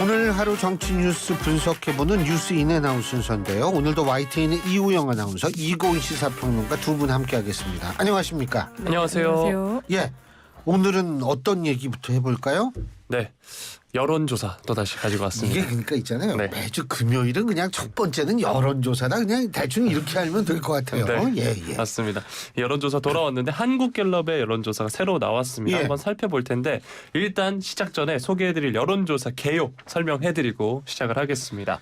오늘 하루 정치 뉴스 분석해보는 뉴스 인앤아웃 순서인데요. 오늘도 YTN의 이우영 아나운서, 이고은 시사평론가 두 분 함께하겠습니다. 안녕하십니까? 네, 안녕하세요. 예, 오늘은 어떤 얘기부터 해볼까요? 네, 여론조사 또다시 가지고 왔습니다. 이게 그러니까 있잖아요. 네. 매주 금요일은 그냥 첫 번째는 여론조사다. 그냥 대충 이렇게 알면 될 것 같아요. 네, 예. 맞습니다. 여론조사 돌아왔는데 한국갤럽의 여론조사가 새로 나왔습니다. 예. 한번 살펴볼 텐데 일단 시작 전에 소개해드릴 여론조사 개요 설명해드리고 시작을 하겠습니다.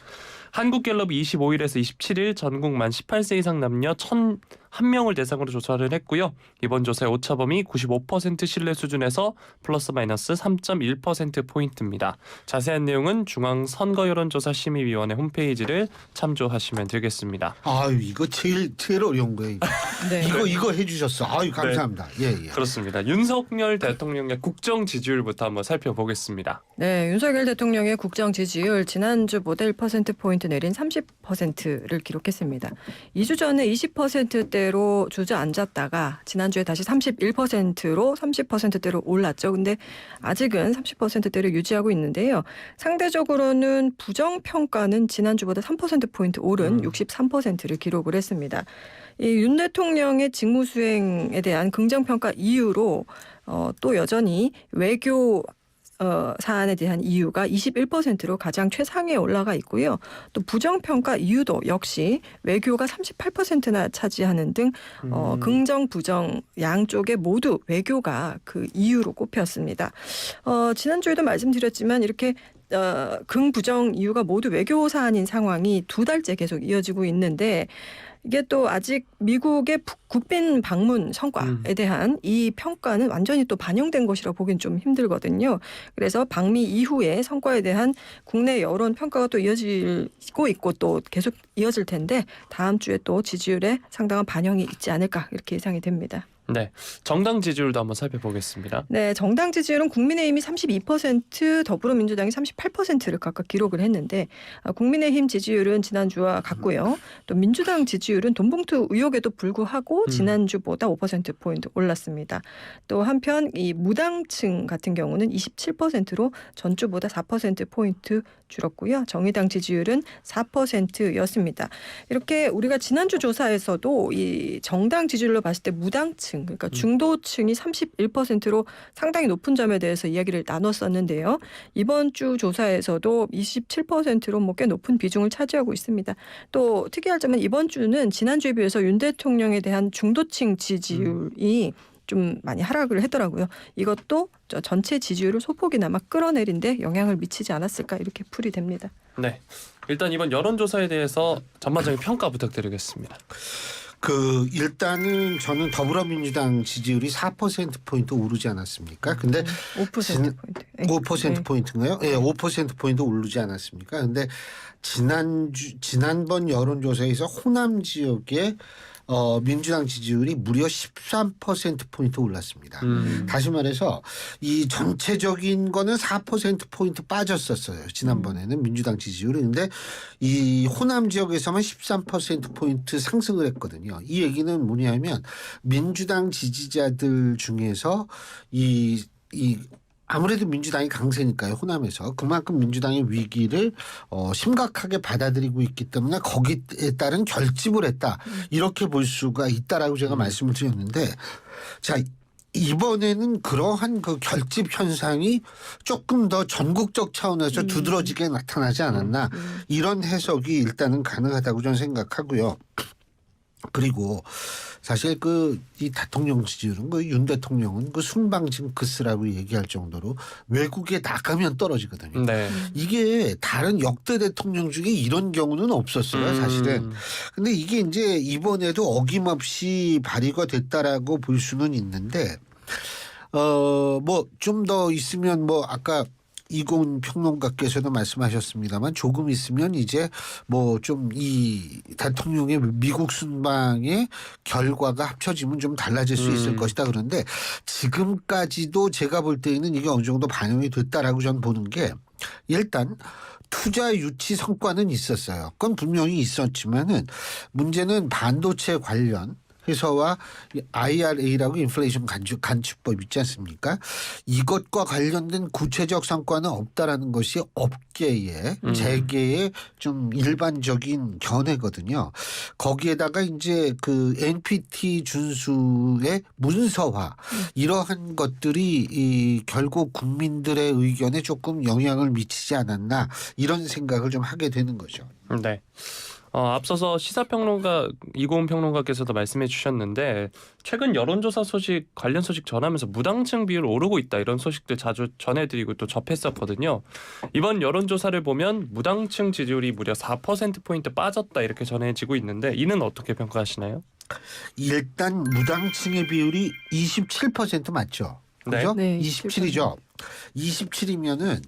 한국갤럽이 25일에서 27일 전국 만 18세 이상 남녀 1,001명을 대상으로 조사를 했고요. 이번 조사의 오차범위 95% 신뢰 수준에서 플러스 마이너스 3.1%포인트입니다. 자세한 내용은 중앙선거여론조사심의위원회 홈페이지를 참조하시면 되겠습니다. 아유, 이거 제일 어려운 거예요. 네. 이거 해주셨어. 아유, 감사합니다. 예. 그렇습니다. 윤석열 대통령의 국정 지지율부터 한번 살펴보겠습니다. 네, 윤석열 대통령의 국정 지지율 지난주보다 1%포인트 내린 30%를 기록했습니다. 2주 전에 20%대로 주저앉았다가 지난주에 다시 31%로 30%대로 올랐죠. 근데 아직은 30%대를 유지하고 있는데요. 상대적으로는 부정평가는 지난주보다 3%포인트 오른 63%를 기록을 했습니다. 이 윤 대통령의 직무수행에 대한 긍정평가 이유로 또 여전히 외교 사안에 대한 이유가 21%로 가장 최상위에 올라가 있고요. 또 부정평가 이유도 역시 외교가 38%나 차지하는 등 긍정, 부정 양쪽에 모두 외교가 그 이유로 꼽혔습니다. 지난주에도 말씀드렸지만 이렇게 긍부정 이유가 모두 외교 사안인 상황이 두 달째 계속 이어지고 있는데 이게 또 아직 미국의 국빈 방문 성과에 대한 이 평가는 완전히 또 반영된 것이라 보기는 좀 힘들거든요. 그래서 방미 이후의 성과에 대한 국내 여론 평가가 또 이어지고 있고 또 계속 이어질 텐데 다음 주에 또 지지율에 상당한 반영이 있지 않을까 이렇게 예상이 됩니다. 네, 정당 지지율도 한번 살펴보겠습니다. 네, 정당 지지율은 국민의힘이 32%, 더불어민주당이 38%를 각각 기록을 했는데 국민의힘 지지율은 지난주와 같고요. 또 민주당 지지율은 돈봉투 의혹에도 불구하고 지난주보다 5%포인트 올랐습니다. 또 한편 이 무당층 같은 경우는 27%로 전주보다 4%포인트 줄었고요. 정의당 지지율은 4%였습니다. 이렇게 우리가 지난주 조사에서도 이 정당 지지율로 봤을 때 무당층 그러니까 중도층이 31%로 상당히 높은 점에 대해서 이야기를 나눴었는데요. 이번 주 조사에서도 27%로 뭐 꽤 높은 비중을 차지하고 있습니다. 또 특이할 점은 이번 주는 지난주에 비해서 윤 대통령에 대한 중도층 지지율이 좀 많이 하락을 하더라고요. 이것도 전체 지지율을 소폭이나마 끌어내린 데 영향을 미치지 않았을까 이렇게 풀이됩니다. 네, 일단 이번 여론조사에 대해서 전반적인 평가 부탁드리겠습니다. 일단은 저는 더불어민주당 지지율이 4%포인트 오르지 않았습니까? 근데 5%포인트. 5%포인트인가요? 예, 5%포인트 오르지 않았습니까? 근데 지난번 여론조사에서 호남 지역에 민주당 지지율이 무려 13%포인트 올랐습니다. 다시 말해서 이 전체적인 거는 4%포인트 빠졌었어요. 지난번에는 민주당 지지율이. 근데 이 호남 지역에서만 13%포인트 상승을 했거든요. 이 얘기는 뭐냐면 민주당 지지자들 중에서 아무래도 민주당이 강세니까요. 호남에서. 그만큼 민주당의 위기를 심각하게 받아들이고 있기 때문에 거기에 따른 결집을 했다. 이렇게 볼 수가 있다라고 제가 말씀을 드렸는데 자 이번에는 그러한 그 결집 현상이 조금 더 전국적 차원에서 두드러지게 나타나지 않았나. 이런 해석이 일단은 가능하다고 저는 생각하고요. 그리고 사실 이 대통령 지지율은 윤 대통령은 순방 징크스라고 얘기할 정도로 외국에 나가면 떨어지거든요. 네. 이게 다른 역대 대통령 중에 이런 경우는 없었어요, 사실은. 근데 이게 이제 이번에도 어김없이 발휘가 됐다라고 볼 수는 있는데, 뭐 좀 더 있으면 아까 이고은 평론가께서도 말씀하셨습니다만 조금 있으면 이제 뭐 좀 이 대통령의 미국 순방의 결과가 합쳐지면 좀 달라질 수 있을 것이다. 그런데 지금까지도 제가 볼 때에는 이게 어느 정도 반영이 됐다라고 저는 보는 게 일단 투자 유치 성과는 있었어요. 그건 분명히 있었지만은 문제는 반도체 관련 해서와 IRA라고 인플레이션 간축법 있지 않습니까? 이것과 관련된 구체적 성과는 없다라는 것이 업계의 재계의 좀 일반적인 견해거든요. 거기에다가 이제 그 NPT 준수의 문서화 이러한 것들이 결국 국민들의 의견에 조금 영향을 미치지 않았나 이런 생각을 좀 하게 되는 거죠. 네. 앞서서 시사평론가 이고은 평론가께서도 말씀해 주셨는데 최근 여론조사 관련 소식 전하면서 무당층 비율 오르고 있다 이런 소식들 자주 전해드리고 또 접했었거든요. 이번 여론조사를 보면 무당층 지지율이 무려 4%포인트 빠졌다 이렇게 전해지고 있는데 이는 어떻게 평가하시나요? 일단 무당층의 비율이 27% 맞죠? 그죠? 네, 27이죠. 27이면은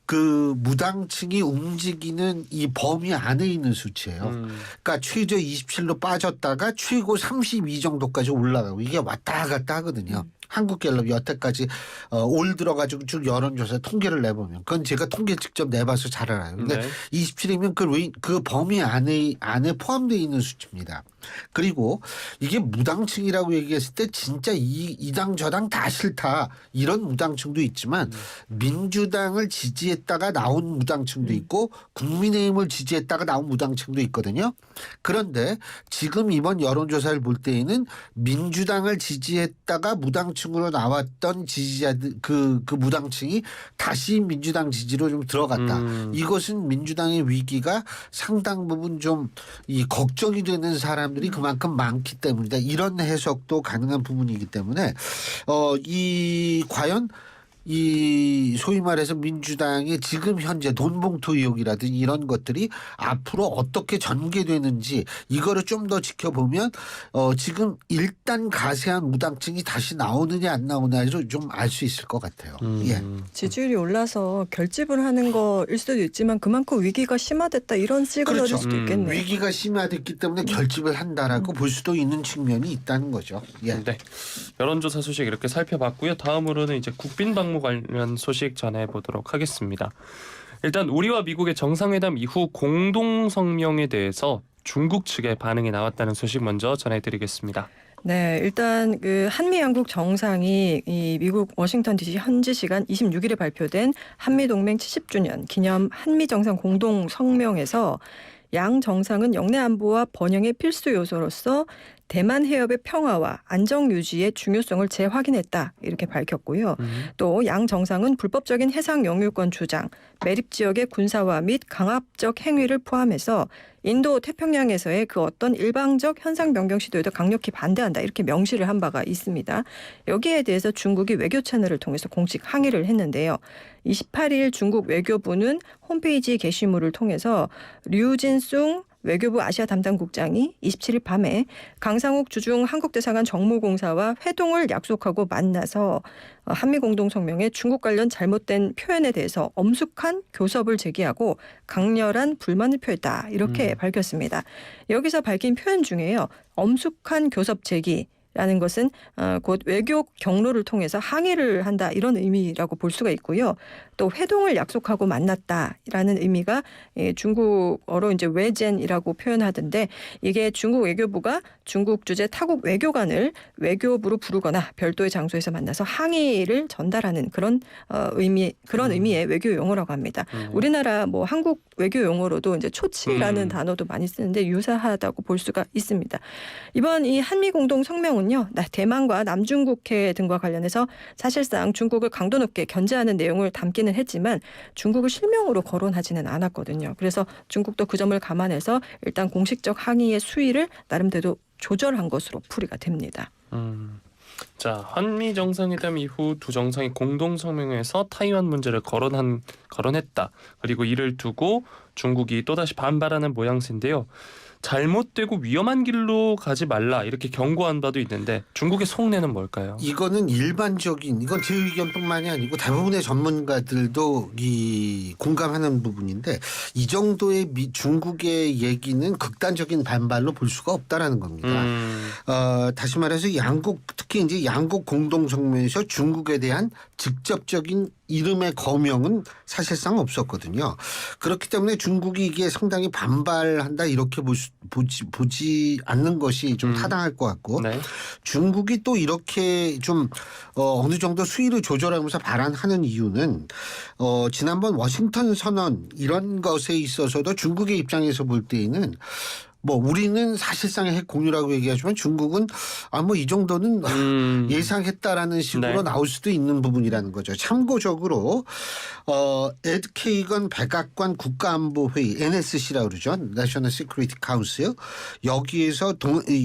그 무당층이 움직이는 이 범위 안에 있는 수치예요. 그러니까 최저 27로 빠졌다가 최고 32 정도까지 올라가고 이게 왔다 갔다 하거든요. 한국갤럽이 여태까지 올 들어가지고 쭉 여론조사 통계를 내보면 그건 제가 통계 직접 내봐서 잘 알아요. 근데 네. 27이면 그 범위 안에 포함되어 있는 수치입니다. 그리고 이게 무당층이라고 얘기했을 때 진짜 이 당 저 당 다 싫다 이런 무당층도 있지만 민주당을 지지했다가 나온 무당층도 있고 국민의힘을 지지했다가 나온 무당층도 있거든요. 그런데 지금 이번 여론조사를 볼 때에는 민주당을 지지했다가 무당층으로 나왔던 지지자들 그 무당층이 다시 민주당 지지로 좀 들어갔다. 이것은 민주당의 위기가 상당 부분 좀 이 걱정이 되는 사람들이 그만큼 많기 때문이다. 이런 해석도 가능한 부분이기 때문에 과연 이 소위 말해서 민주당의 지금 현재 돈봉투 의혹이라든지 이런 것들이 앞으로 어떻게 전개되는지 이거를 좀 더 지켜보면 지금 일단 가세한 무당층이 다시 나오느냐 안 나오느냐를 좀 알 수 있을 것 같아요. 예. 지지율이 올라서 결집을 하는 거일 수도 있지만 그만큼 위기가 심화됐다 이런 시그널일 그렇죠. 수도 있겠네요. 위기가 심화됐기 때문에 결집을 한다라고 볼 수도 있는 측면이 있다는 거죠. 예. 네. 여론조사 소식 이렇게 살펴봤고요. 다음으로는 이제 국빈 방문 관련 소식 전해보도록 하겠습니다. 일단 우리와 미국의 정상회담 이후 공동 성명에 대해서 중국 측의 반응이 나왔다는 소식 먼저 전해드리겠습니다. 네, 일단 그 한미 양국 정상이 이 미국 워싱턴 DC 현지 시간 26일에 발표된 한미 동맹 70주년 기념 한미 정상 공동 성명에서 양 정상은 영내 안보와 번영의 필수 요소로서 대만 해협의 평화와 안정 유지의 중요성을 재확인했다 이렇게 밝혔고요. 또 양 정상은 불법적인 해상 영유권 주장, 매립 지역의 군사화 및 강압적 행위를 포함해서 인도 태평양에서의 그 어떤 일방적 현상 변경 시도에도 강력히 반대한다 이렇게 명시를 한 바가 있습니다. 여기에 대해서 중국이 외교 채널을 통해서 공식 항의를 했는데요. 28일 중국 외교부는 홈페이지 게시물을 통해서 류진숭 외교부 아시아 담당국장이 27일 밤에 강상욱 주중 한국대사관 정무공사와 회동을 약속하고 만나서 한미 공동성명의 중국 관련 잘못된 표현에 대해서 엄숙한 교섭을 제기하고 강렬한 불만을 표했다 이렇게 밝혔습니다. 여기서 밝힌 표현 중에요. 엄숙한 교섭 제기 라는 것은 곧 외교 경로를 통해서 항의를 한다 이런 의미라고 볼 수가 있고요. 또 회동을 약속하고 만났다라는 의미가 중국어로 이제 외젠이라고 표현하던데 이게 중국 외교부가 중국 주재 타국 외교관을 외교부로 부르거나 별도의 장소에서 만나서 항의를 전달하는 그런 의미의 외교 용어라고 합니다. 우리나라 뭐 한국 외교 용어로도 이제 초치라는 단어도 많이 쓰는데 유사하다고 볼 수가 있습니다. 이번 이 한미 공동 성명은요. 대만과 남중국해 등과 관련해서 사실상 중국을 강도 높게 견제하는 내용을 담기는 했지만 중국을 실명으로 거론하지는 않았거든요. 그래서 중국도 그 점을 감안해서 일단 공식적 항의의 수위를 나름대로 조절한 것으로 풀이가 됩니다. 자, 한미 정상회담 이후 두 정상이 공동 성명에서 타이완 문제를 거론했다. 그리고 이를 두고 중국이 또다시 반발하는 모양새인데요. 잘못되고 위험한 길로 가지 말라 이렇게 경고한 바도 있는데 중국의 속내는 뭘까요? 이거는 이건 제 의견뿐만이 아니고 대부분의 전문가들도 공감하는 부분인데 이 정도의 중국의 얘기는 극단적인 반발로 볼 수가 없다라는 겁니다. 다시 말해서 특히 이제 양국 공동성명에서 중국에 대한 직접적인 이름의 거명은 사실상 없었거든요. 그렇기 때문에 중국이 이게 상당히 반발한다 이렇게 보지 않는 것이 좀 타당할 것 같고 네. 중국이 또 이렇게 좀 어느 정도 수위를 조절하면서 발언하는 이유는 지난번 워싱턴 선언 이런 것에 있어서도 중국의 입장에서 볼 때에는 뭐 우리는 사실상의 핵 공유라고 얘기하지만 중국은 뭐 이 정도는 예상했다라는 식으로 네. 나올 수도 있는 부분이라는 거죠. 참고적으로 에드 케이건 백악관 국가안보회의 NSC라고 그러죠. National Security Council. 여기에서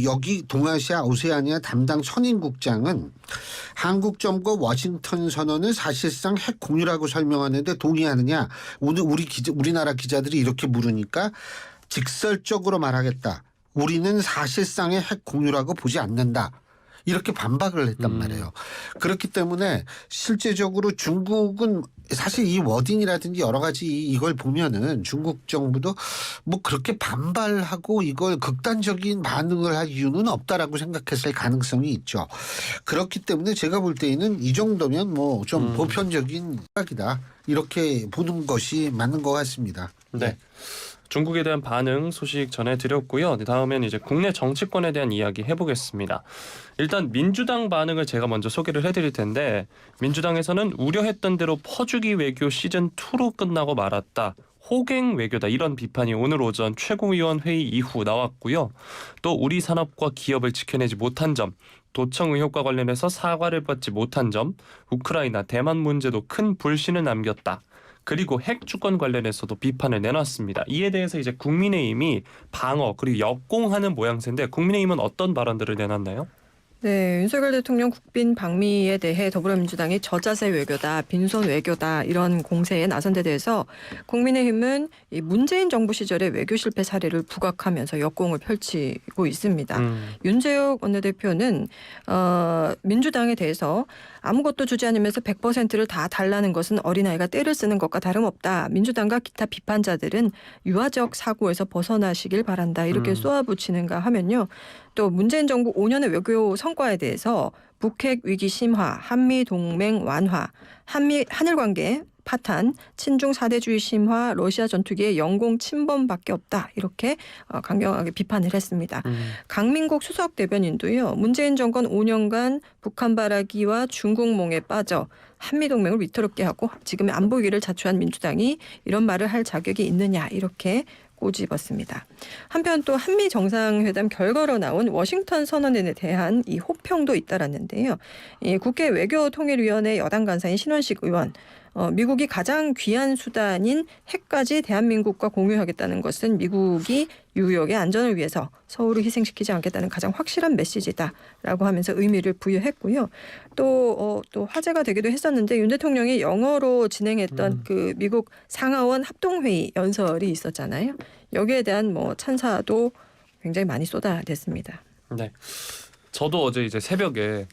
여기 동아시아 오세아니아 담당 선임국장은 한국 정부가 워싱턴 선언을 사실상 핵 공유라고 설명하는데 동의하느냐. 우리나라 기자들이 이렇게 물으니까 직설적으로 말하겠다. 우리는 사실상의 핵 공유라고 보지 않는다. 이렇게 반박을 했단 말이에요. 그렇기 때문에 실제적으로 중국은 사실 이 워딩이라든지 여러 가지 이걸 보면은 중국 정부도 뭐 그렇게 반발하고 이걸 극단적인 반응을 할 이유는 없다라고 생각했을 가능성이 있죠. 그렇기 때문에 제가 볼 때에는 이 정도면 뭐 좀 보편적인 생각이다. 이렇게 보는 것이 맞는 것 같습니다. 네. 중국에 대한 반응 소식 전해드렸고요. 다음엔 이제 국내 정치권에 대한 이야기 해보겠습니다. 일단 민주당 반응을 제가 먼저 소개를 해드릴 텐데 민주당에서는 우려했던 대로 퍼주기 외교 시즌2로 끝나고 말았다. 호갱 외교다 이런 비판이 오늘 오전 최고위원 회의 이후 나왔고요. 또 우리 산업과 기업을 지켜내지 못한 점, 도청 의혹과 관련해서 사과를 받지 못한 점, 우크라이나, 대만 문제도 큰 불신을 남겼다. 그리고 핵 주권 관련해서도 비판을 내놨습니다. 이에 대해서 이제 국민의힘이 방어 그리고 역공하는 모양새인데 국민의힘은 어떤 발언들을 내놨나요? 네, 윤석열 대통령 국빈 방미에 대해 더불어민주당이 저자세 외교다, 빈손 외교다 이런 공세에 나선 데 대해서 국민의힘은 이 문재인 정부 시절의 외교 실패 사례를 부각하면서 역공을 펼치고 있습니다. 윤재욱 원내대표는 민주당에 대해서 아무것도 주지 않으면서 100%를 다 달라는 것은 어린아이가 떼를 쓰는 것과 다름없다. 민주당과 기타 비판자들은 유아적 사고에서 벗어나시길 바란다. 이렇게 쏘아붙이는가 하면요. 또 문재인 정부 5년의 외교 성과에 대해서 북핵 위기 심화, 한미 동맹 완화, 한일 관계 파탄, 친중 사대주의 심화, 러시아 전투기의 영공 침범밖에 없다. 이렇게 강경하게 비판을 했습니다. 강민국 수석 대변인도요. 문재인 정권 5년간 북한 바라기와 중국몽에 빠져 한미동맹을 위태롭게 하고 지금의 안보위기를 자초한 민주당이 이런 말을 할 자격이 있느냐 이렇게 꼬집었습니다. 한편 또 한미 정상회담 결과로 나온 워싱턴 선언에 대한 이 호평도 잇따랐는데요. 이 국회 외교통일위원회 여당 간사인 신원식 의원 미국이 가장 귀한 수단인 핵까지 대한민국과 공유하겠다는 것은 미국이 뉴욕의 안전을 위해서 서울을 희생시키지 않겠다는 가장 확실한 메시지다라고 하면서 의미를 부여했고요. 또 화제가 되기도 했었는데 윤 대통령이 영어로 진행했던 그 미국 상하원 합동회의 연설이 있었잖아요. 여기에 대한 뭐 찬사도 굉장히 많이 쏟아냈습니다. 네, 저도 어제 이제 새벽에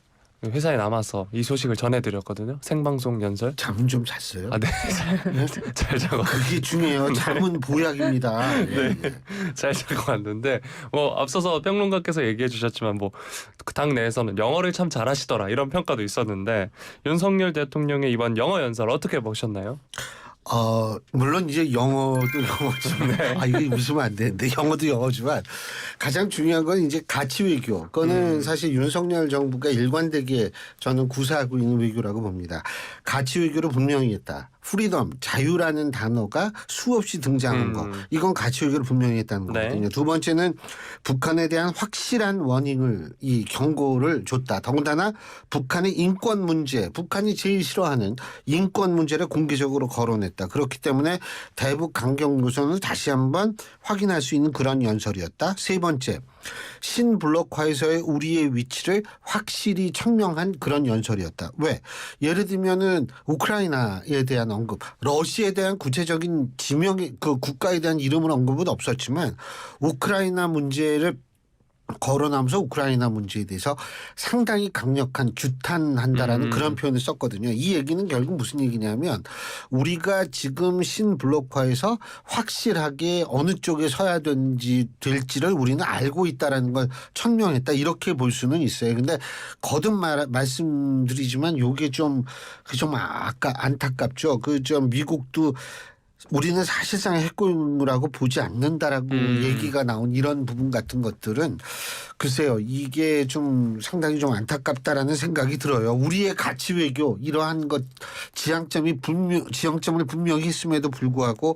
회사에 남아서 이 소식을 전해드렸거든요. 생방송 연설. 잠은 좀 잤어요? 네. 잘 자고. 그게 중요해요. 잠은 보약입니다. 네. 잘 자고 왔는데 앞서서 평론가께서 얘기해 주셨지만 그 당 내에서는 영어를 참 잘하시더라 이런 평가도 있었는데 윤석열 대통령의 이번 영어 연설 어떻게 보셨나요? 물론 이제 영어도 영어지만 이게 웃으면 안 되는데 영어도 영어지만 가장 중요한 건 이제 가치 외교. 그거는 사실 윤석열 정부가 일관되게 저는 구사하고 있는 외교라고 봅니다. 가치 외교를 분명히 했다. 프리덤, 자유라는 단어가 수없이 등장한 거. 이건 가치 외교를 분명히 했다는 거거든요. 네. 두 번째는 북한에 대한 확실한 워닝을 이 경고를 줬다. 더군다나 북한의 인권 문제, 북한이 제일 싫어하는 인권 문제를 공개적으로 거론했다. 그렇기 때문에 대북 강경 노선을 다시 한번 확인할 수 있는 그런 연설이었다. 세 번째, 신블록화에서의 우리의 위치를 확실히 청명한 그런 연설이었다. 왜? 예를 들면은 우크라이나에 대한 언급, 러시아에 대한 구체적인 지명의 그 국가에 대한 이름은 언급은 없었지만 우크라이나 문제를 거론하면서 우크라이나 문제에 대해서 상당히 강력한 규탄한다라는 그런 표현을 썼거든요. 이 얘기는 결국 무슨 얘기냐면 우리가 지금 신블록화에서 확실하게 어느 쪽에 서야 될지를 우리는 알고 있다라는 걸 천명했다. 이렇게 볼 수는 있어요. 근데 거듭 말씀드리지만 요게 좀 안타깝죠. 좀 미국도 우리는 사실상 핵공유라고 보지 않는다라고 얘기가 나온 이런 부분 같은 것들은 글쎄요, 이게 좀 상당히 좀 안타깝다라는 생각이 들어요. 우리의 가치 외교 이러한 것 지향점을 분명히 했음에도 불구하고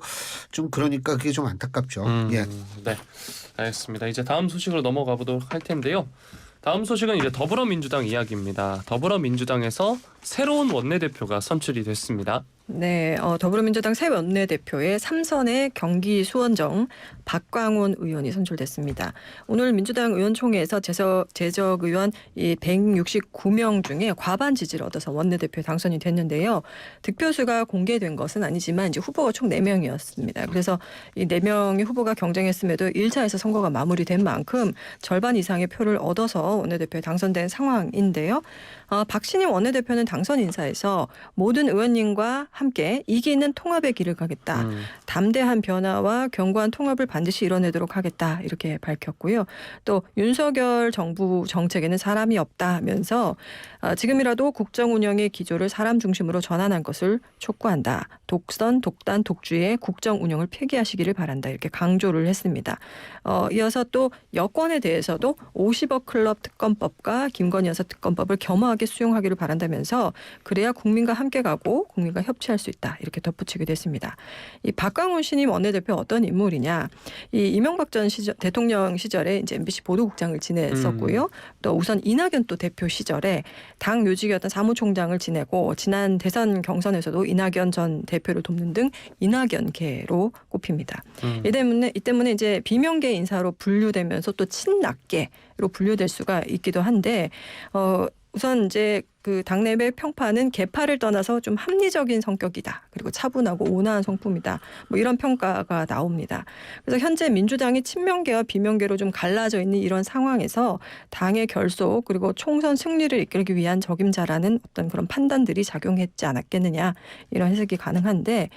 좀 그러니까 그게 좀 안타깝죠. 예. 네, 알겠습니다. 이제 다음 소식으로 넘어가 보도록 할 텐데요. 다음 소식은 이제 더불어민주당 이야기입니다. 더불어민주당에서 새로운 원내대표가 선출이 됐습니다. 네, 더불어민주당 새 원내대표의 3선의 경기 수원정 박광온 의원이 선출됐습니다. 오늘 민주당 의원총회에서 재적 의원 이 169명 중에 과반 지지를 얻어서 원내대표에 당선이 됐는데요. 득표수가 공개된 것은 아니지만 이제 후보가 총 4명이었습니다. 그래서 이 4명의 후보가 경쟁했음에도 1차에서 선거가 마무리된 만큼 절반 이상의 표를 얻어서 원내대표에 당선된 상황인데요. 박신임 원내대표는 당선 인사에서 모든 의원님과 함께 이기는 통합의 길을 가겠다. 담대한 변화와 견고한 통합을 반드시 이뤄내도록 하겠다. 이렇게 밝혔고요. 또 윤석열 정부 정책에는 사람이 없다 하면서 지금이라도 국정 운영의 기조를 사람 중심으로 전환한 것을 촉구한다. 독선, 독단, 독주의 국정 운영을 폐기하시기를 바란다. 이렇게 강조를 했습니다. 이어서 또 여권에 대해서도 50억 클럽 특검법과 김건희 여사 특검법을 겸허하게 수용하기를 바란다면서 그래야 국민과 함께 가고 국민과 협치할 수 있다. 이렇게 덧붙이게 됐습니다. 이 박광훈 신임 원내대표 어떤 인물이냐? 이 이명박 전 대통령 시절에 이제 MBC 보도국장을 지냈었고요. 또 우선 이낙연 또 대표 시절에 당 요직이었던 사무총장을 지내고 지난 대선 경선에서도 이낙연 전 대표를 돕는 등 이낙연계로 꼽힙니다. 이 때문에 이제 비명계 인사로 분류되면서 또 친낙계로 분류될 수가 있기도 한데 우선 이제 그 당내의 평판은 계파를 떠나서 좀 합리적인 성격이다. 그리고 차분하고 온화한 성품이다. 뭐 이런 평가가 나옵니다. 그래서 현재 민주당이 친명계와 비명계로 좀 갈라져 있는 이런 상황에서 당의 결속 그리고 총선 승리를 이끌기 위한 적임자라는 어떤 그런 판단들이 작용했지 않았겠느냐 이런 해석이 가능한데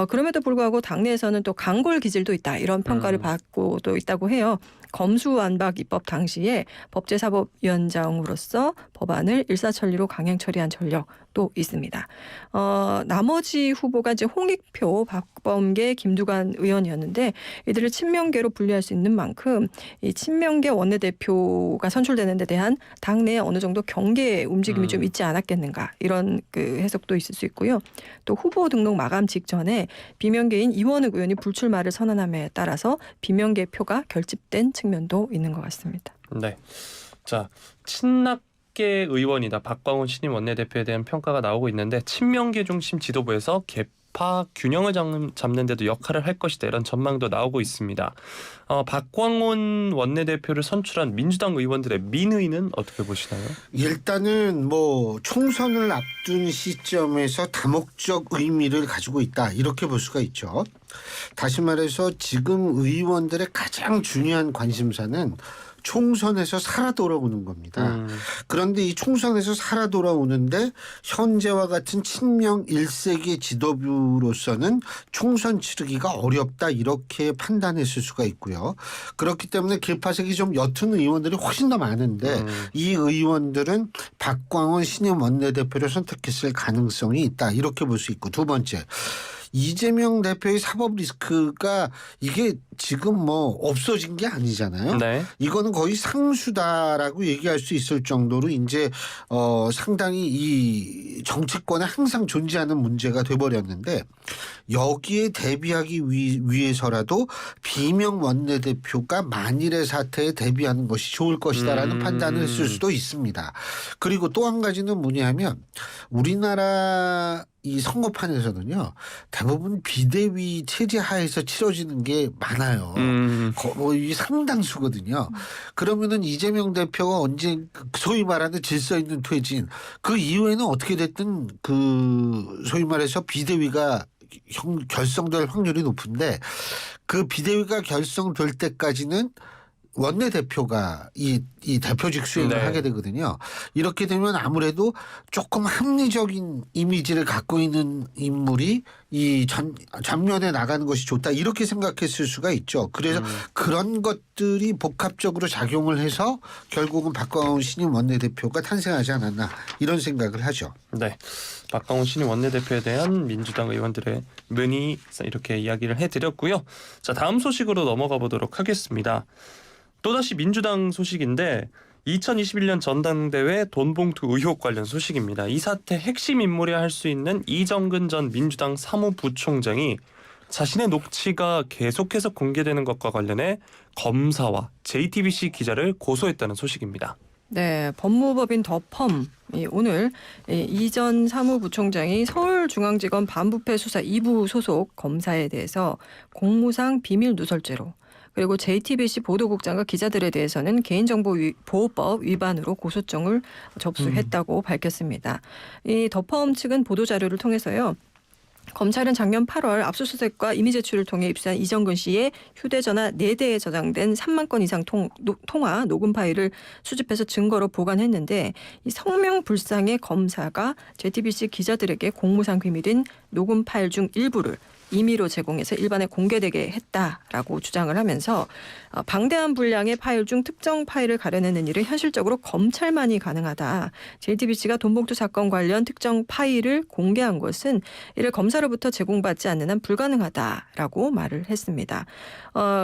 그럼에도 불구하고 당내에서는 또 강골 기질도 있다. 이런 평가를 받고도 있다고 해요. 검수완박 입법 당시에 법제사법위원장으로서 법안을 일사천리로 강행 처리한 전력도 있습니다. 나머지 후보가 이제 홍익표, 박범계, 김두관 의원이었는데 이들을 친명계로 분류할 수 있는 만큼 이 친명계 원내대표가 선출되는 데 대한 당내에 어느 정도 경계 움직임이 좀 있지 않았겠는가 이런 그 해석도 있을 수 있고요. 또 후보 등록 마감 직전에 비명계인 이원욱 의원이 불출마를 선언함에 따라서 비명계 표가 결집된 측면도 있는 것 같습니다. 네, 자 친낙계 의원이다. 박광훈 신임 원내대표에 대한 평가가 나오고 있는데 친명계 중심 지도부에서 계파 균형을 잡는 데도 역할을 할 것이다. 이런 전망도 나오고 있습니다. 박광훈 원내대표를 선출한 민주당 의원들의 민의는 어떻게 보시나요? 일단은 뭐 총선을 앞둔 시점에서 다목적 의미를 가지고 있다. 이렇게 볼 수가 있죠. 다시 말해서 지금 의원들의 가장 중요한 관심사는 총선에서 살아 돌아오는 겁니다. 그런데 이 총선에서 살아 돌아오는데 현재와 같은 친명 1세기 지도부로서는 총선 치르기가 어렵다 이렇게 판단했을 수가 있고요. 그렇기 때문에 개파색이 좀 옅은 의원들이 훨씬 더 많은데 이 의원들은 박광원 신임 원내대표를 선택했을 가능성이 있다 이렇게 볼 수 있고 두 번째. 이재명 대표의 사법 리스크가 이게 지금 뭐 없어진 게 아니잖아요. 네. 이거는 거의 상수다라고 얘기할 수 있을 정도로 이제 상당히 이 정치권에 항상 존재하는 문제가 돼버렸는데 여기에 대비하기 위해서라도 비명 원내대표가 만일의 사태에 대비하는 것이 좋을 것이다라는 판단을 했을 수도 있습니다. 그리고 또 한 가지는 뭐냐면 우리나라 이 선거판에서는요 대부분 비대위 체제 하에서 치러지는 게 많아요. 거의 상당수거든요. 그러면은 이재명 대표가 언제 소위 말하는 질서 있는 퇴진 그 이후에는 어떻게 됐든 그 소위 말해서 비대위가 결성될 확률이 높은데 그 비대위가 결성될 때까지는 원내대표가 이 대표직 수행을 네. 하게 되거든요. 이렇게 되면 아무래도 조금 합리적인 이미지를 갖고 있는 인물이 이 전면에 나가는 것이 좋다 이렇게 생각했을 수가 있죠. 그래서 그런 것들이 복합적으로 작용을 해서 결국은 박광훈 신임 원내대표가 탄생하지 않았나 이런 생각을 하죠. 네. 박광훈 신임 원내대표에 대한 민주당 의원들의 문의 이렇게 이야기를 해드렸고요. 자, 다음 소식으로 넘어가 보도록 하겠습니다. 또다시 민주당 소식인데 2021년 전당대회 돈봉투 의혹 관련 소식입니다. 이 사태 핵심 인물이라 할 수 있는 이정근 전 민주당 사무부총장이 자신의 녹취가 계속해서 공개되는 것과 관련해 검사와 JTBC 기자를 고소했다는 소식입니다. 네, 법무법인 더펌이 오늘 이 전 사무부총장이 서울중앙지검 반부패 수사 2부 소속 검사에 대해서 공무상 비밀 누설죄로 그리고 JTBC 보도국장과 기자들에 대해서는 개인정보보호법 위반으로 고소장을 접수했다고 밝혔습니다. 이 더펌 측은 보도자료를 통해서요. 검찰은 작년 8월 압수수색과 임의 제출을 통해 입수한 이정근 씨의 휴대전화 4대에 저장된 3만 건 이상 통화 녹음 파일을 수집해서 증거로 보관했는데 이 성명불상의 검사가 JTBC 기자들에게 공무상 비밀인 녹음 파일 중 일부를 임의로 제공해서 일반에 공개되게 했다라고 주장을 하면서 방대한 분량의 파일 중 특정 파일을 가려내는 일은 현실적으로 검찰만이 가능하다. JTBC가 돈봉투 사건 관련 특정 파일을 공개한 것은 이를 검사로부터 제공받지 않는 한 불가능하다라고 말을 했습니다.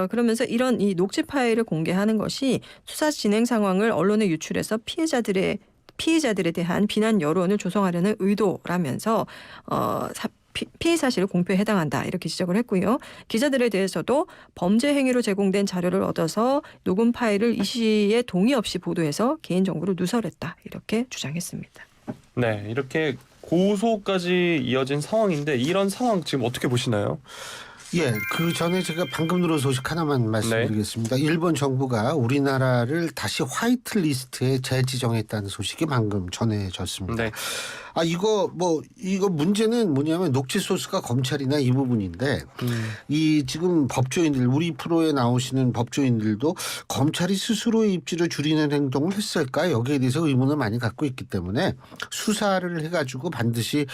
그러면서 이런 이 녹취 파일을 공개하는 것이 수사 진행 상황을 언론에 유출해서 피해자들에 대한 비난 여론을 조성하려는 의도라면서 피해 사실을 공표에 해당한다 이렇게 지적을 했고요. 기자들에 대해서도 범죄 행위로 제공된 자료를 얻어서 녹음 파일을 이 씨의 동의 없이 보도해서 개인정보를 누설했다 이렇게 주장했습니다. 네, 이렇게 고소까지 이어진 상황인데 이런 상황 지금 어떻게 보시나요? 예, 그 전에 제가 방금 들은 소식 하나만 말씀드리겠습니다. 일본 정부가 우리나라를 다시 화이트 리스트에 재지정했다는 소식이 방금 전해졌습니다. 네. 이거 문제는 뭐냐면 녹취 소스가 검찰이나 이 부분인데 이 지금 법조인들 우리 프로에 나오시는 법조인들도 검찰이 스스로의 입지를 줄이는 행동을 했을까 여기에 대해서 의문을 많이 갖고 있기 때문에 수사를 해가지고 반드시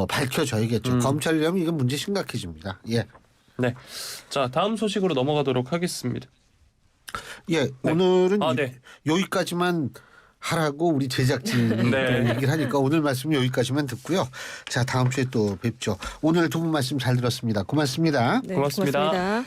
밝혀져야겠죠. 검찰이라면 이건 문제 심각해집니다. 예. 네. 자, 다음 소식으로 넘어가도록 하겠습니다. 예, 네. 오늘은 네. 여기까지만 하라고 우리 제작진이 네. 얘기를 하니까 오늘 말씀 여기까지만 듣고요. 자, 다음 주에 또 뵙죠. 오늘 두 분 말씀 잘 들었습니다. 고맙습니다. 네, 고맙습니다. 고맙습니다.